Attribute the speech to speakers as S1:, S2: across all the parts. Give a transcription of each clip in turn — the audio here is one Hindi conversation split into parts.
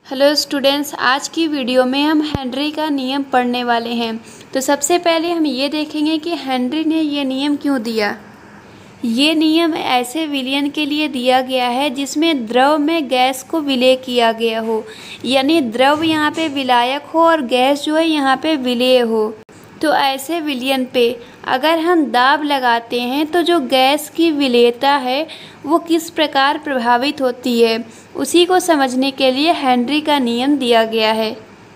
S1: हेलो स्टूडेंट्स, आज की वीडियो में हम हेनरी का नियम पढ़ने वाले हैं। तो सबसे पहले हम ये देखेंगे कि हेनरी ने ये नियम क्यों दिया। ये नियम ऐसे विलयन के लिए दिया गया है जिसमें द्रव में गैस को विलय किया गया हो, यानी द्रव यहाँ पे विलायक हो और गैस जो है यहाँ पे विलेय हो। तो ऐसे विलयन पे अगर हम दाब लगाते हैं तो जो गैस की विलेयता है वो किस प्रकार प्रभावित होती है, उसी को समझने के लिए हेनरी का नियम दिया गया है।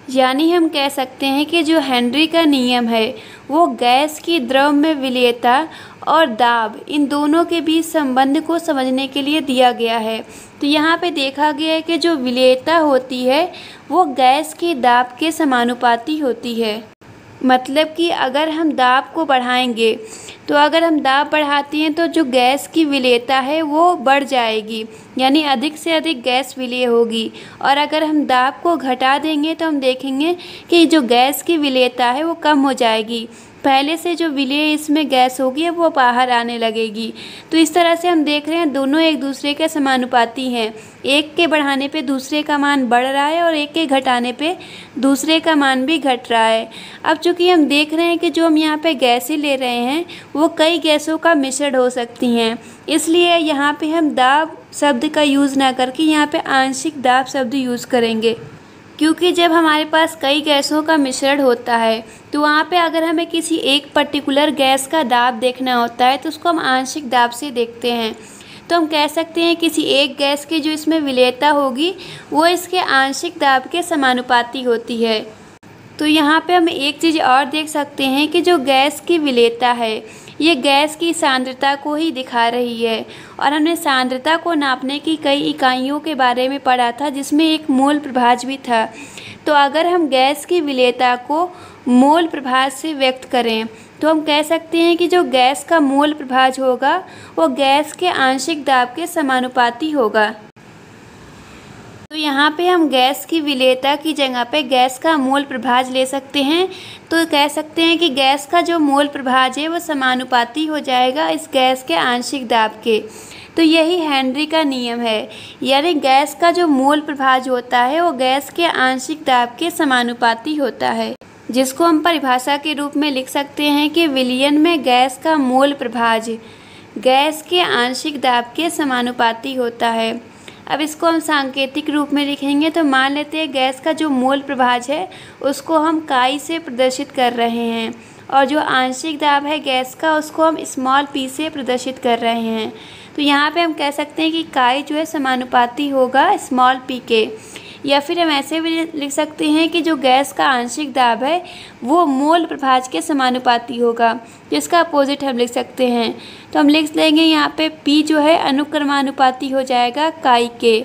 S1: यानी हम कह सकते हैं कि जो हेनरी का नियम है वो गैस की द्रव में विलेयता और दाब इन दोनों के बीच संबंध को समझने के लिए दिया गया है। तो यहाँ पे देखा गया है कि जो विलेयता होती है वो गैस की दाब के समानुपाती होती है। मतलब कि अगर हम दाब को बढ़ाएंगे तो अगर हम दाब बढ़ाते हैं तो जो गैस की विलेयता है वो बढ़ जाएगी, यानी अधिक से अधिक गैस विलेय होगी। और अगर हम दाब को घटा देंगे तो हम देखेंगे कि जो गैस की विलेयता है वो कम हो जाएगी। पहले से जो विलेय इसमें गैस होगी वो बाहर आने लगेगी। तो इस तरह से हम देख रहे हैं दोनों एक दूसरे के समानुपाती हैं। एक के बढ़ाने पे दूसरे का मान बढ़ रहा है और एक के घटाने पे दूसरे का मान भी घट रहा है। अब चूँकि हम देख रहे हैं कि जो हम यहाँ पे गैसें ले रहे हैं वो कई गैसों का मिश्रण हो सकती हैं, इसलिए यहाँ पे हम दाब शब्द का यूज़ ना करके यहाँ पे आंशिक दाब शब्द यूज़ करेंगे। क्योंकि जब हमारे पास कई गैसों का मिश्रण होता है तो वहाँ पे अगर हमें किसी एक पर्टिकुलर गैस का दाब देखना होता है तो उसको हम आंशिक दाब से देखते हैं। तो हम कह सकते हैं किसी एक गैस की जो इसमें विलेयता होगी वो इसके आंशिक दाब के समानुपाती होती है। तो यहाँ पे हम एक चीज़ और देख सकते हैं कि जो गैस की विलेयता है ये गैस की सांद्रता को ही दिखा रही है। और हमने सांद्रता को नापने की कई इकाइयों के बारे में पढ़ा था जिसमें एक मोल प्रभाज भी था। तो अगर हम गैस की विलेयता को मोल प्रभाज से व्यक्त करें तो हम कह सकते हैं कि जो गैस का मोल प्रभाज होगा वो गैस के आंशिक दाब के समानुपाती होगा। तो यहाँ पे हम गैस की विलेयता की जगह पे गैस का मोल प्रभाज ले सकते हैं। तो कह सकते हैं कि गैस का जो मोल प्रभाज है वो समानुपाती हो जाएगा इस गैस के आंशिक दाब के। तो यही हेनरी का नियम है, यानी गैस का जो मोल प्रभाज होता है वो गैस के आंशिक दाब के समानुपाती होता है, जिसको हम परिभाषा के रूप में लिख सकते हैं कि विलयन में गैस का मोल प्रभाज गैस के आंशिक दाब के समानुपाती होता है। अब इसको हम सांकेतिक रूप में लिखेंगे तो मान लेते हैं गैस का जो मोल प्रभाज है उसको हम काई से प्रदर्शित कर रहे हैं और जो आंशिक दाब है गैस का उसको हम स्मॉल p से प्रदर्शित कर रहे हैं। तो यहाँ पे हम कह सकते हैं कि काई जो है समानुपाती होगा स्मॉल p के। या फिर हम ऐसे भी लिख सकते हैं कि जो गैस का आंशिक दाब है वो मोल प्रभाज के समानुपाती होगा, जिसका अपोजिट हम लिख सकते हैं। तो हम लिख लेंगे यहाँ पे P जो है अनुक्रमानुपाती हो जाएगा काई के।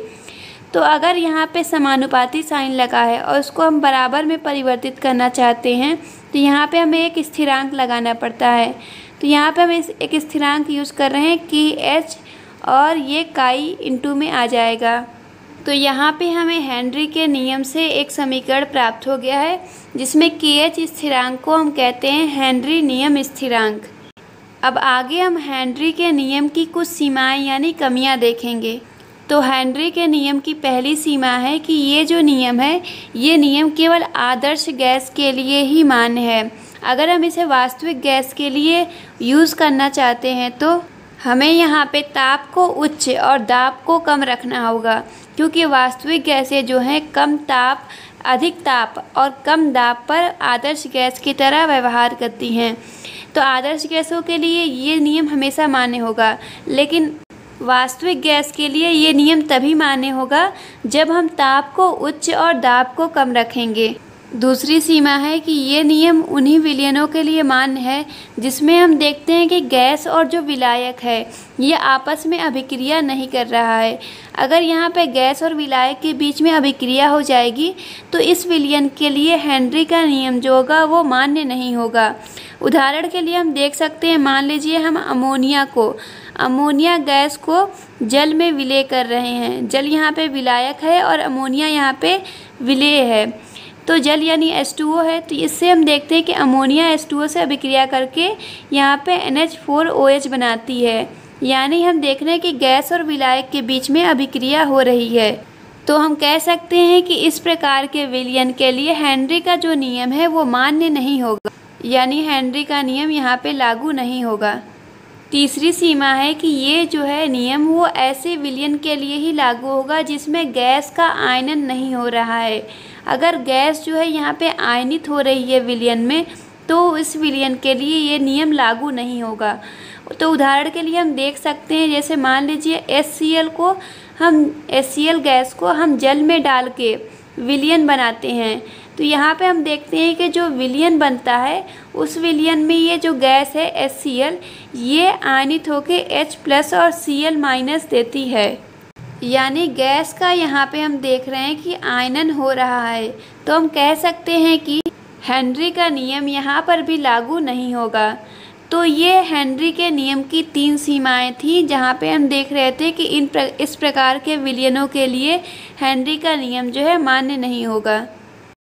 S1: तो अगर यहाँ पे समानुपाती साइन लगा है और उसको हम बराबर में परिवर्तित करना चाहते हैं तो यहाँ पे हमें एक स्थिरांक लगाना पड़ता है। तो यहाँ पे हम एक स्थिरांक यूज़ कर रहे हैं कि H और ये काई इंटू में आ जाएगा। तो यहाँ पे हमें हेनरी के नियम से एक समीकरण प्राप्त हो गया है जिसमें KH स्थिरांक को हम कहते हैं हेनरी नियम स्थिरांक। अब आगे हम हेनरी के नियम की कुछ सीमाएं यानी कमियां देखेंगे। तो हेनरी के नियम की पहली सीमा है कि ये जो नियम है ये नियम केवल आदर्श गैस के लिए ही मान्य है। अगर हम इसे वास्तविक गैस के लिए यूज़ करना चाहते हैं तो हमें यहाँ पे ताप को उच्च और दाब को कम रखना होगा, क्योंकि वास्तविक गैसें जो हैं कम ताप, अधिक ताप और कम दाब पर आदर्श गैस की तरह व्यवहार करती हैं। तो आदर्श गैसों के लिए ये नियम हमेशा मान्य होगा, लेकिन वास्तविक गैस के लिए ये नियम तभी मान्य होगा जब हम ताप को उच्च और दाब को कम रखेंगे। दूसरी सीमा है कि ये नियम उन्हीं विलयनों के लिए मान्य है जिसमें हम देखते हैं कि गैस और जो विलायक है ये आपस में अभिक्रिया नहीं कर रहा है। अगर यहाँ पे गैस और विलायक के बीच में अभिक्रिया हो जाएगी तो इस विलयन के लिए हेनरी का नियम जो होगा वो मान्य नहीं होगा। उदाहरण के लिए हम देख सकते हैं, मान लीजिए हम अमोनिया गैस को जल में विलय कर रहे हैं। जल यहाँ पे विलायक है और अमोनिया यहाँ पे विलेय है। तो जल यानी H2O है, तो इससे हम देखते हैं कि अमोनिया H2O से अभिक्रिया करके यहाँ पे NH4OH बनाती है। यानी हम देख रहे हैं कि गैस और विलायक के बीच में अभिक्रिया हो रही है। तो हम कह सकते हैं कि इस प्रकार के विलयन के लिए हेनरी का जो नियम है वो मान्य नहीं होगा, यानी हेनरी का नियम यहाँ पे लागू नहीं होगा। तीसरी सीमा है कि ये जो है नियम वो ऐसे विलयन के लिए ही लागू होगा जिसमें गैस का आयनन नहीं हो रहा है। अगर गैस जो है यहाँ पे आयनित हो रही है विलयन में, तो इस विलयन के लिए ये नियम लागू नहीं होगा। तो उदाहरण के लिए हम देख सकते हैं, जैसे मान लीजिए HCl गैस को हम जल में डाल के विलयन बनाते हैं, तो यहाँ पे हम देखते हैं कि जो विलयन बनता है उस विलयन में ये जो गैस है HCl, ये आयनित होके H+ और Cl- देती है, यानी गैस का यहाँ पे हम देख रहे हैं कि आयनन हो रहा है। तो हम कह सकते हैं कि हेनरी का नियम यहाँ पर भी लागू नहीं होगा। तो ये हेनरी के नियम की 3 सीमाएं थी, जहाँ पे हम देख रहे थे कि इस प्रकार के विलयनों के लिए हेनरी का नियम जो है मान्य नहीं होगा।